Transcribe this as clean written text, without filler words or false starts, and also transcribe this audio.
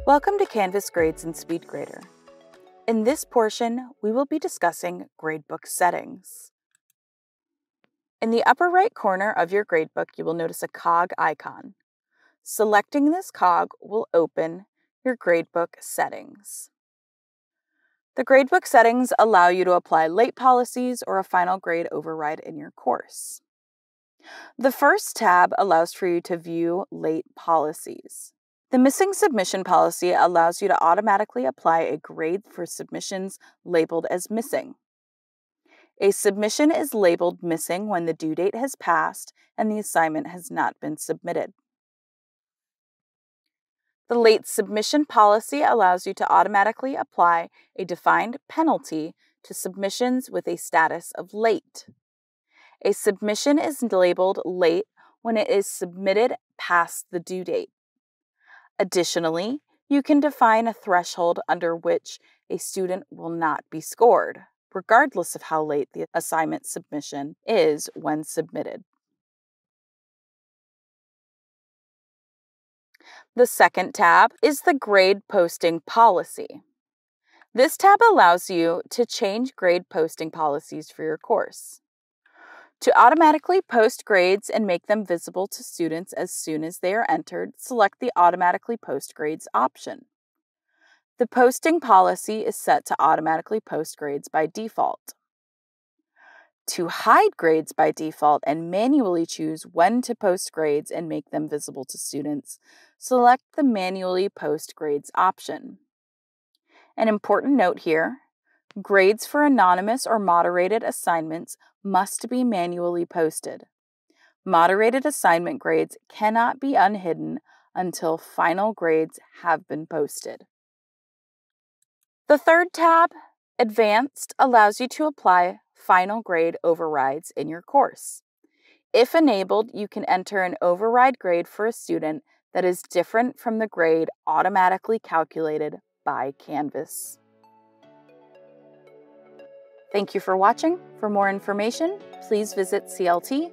Welcome to Canvas Grades and SpeedGrader. In this portion, we will be discussing Gradebook Settings. In the upper right corner of your gradebook, you will notice a cog icon. Selecting this cog will open your Gradebook Settings. The Gradebook Settings allow you to apply late policies or a final grade override in your course. The first tab allows for you to view late policies. The missing submission policy allows you to automatically apply a grade for submissions labeled as missing. A submission is labeled missing when the due date has passed and the assignment has not been submitted. The late submission policy allows you to automatically apply a defined penalty to submissions with a status of late. A submission is labeled late when it is submitted past the due date. Additionally, you can define a threshold under which a student will not be scored, regardless of how late the assignment submission is when submitted. The second tab is the grade posting policy. This tab allows you to change grade posting policies for your course. To automatically post grades and make them visible to students as soon as they are entered, select the Automatically Post Grades option. The posting policy is set to automatically post grades by default. To hide grades by default and manually choose when to post grades and make them visible to students, select the Manually Post Grades option. An important note here: grades for anonymous or moderated assignments must be manually posted. Moderated assignment grades cannot be unhidden until final grades have been posted. The third tab, Advanced, allows you to apply final grade overrides in your course. If enabled, you can enter an override grade for a student that is different from the grade automatically calculated by Canvas. Thank you for watching. For more information, please visit clt.odu.edu.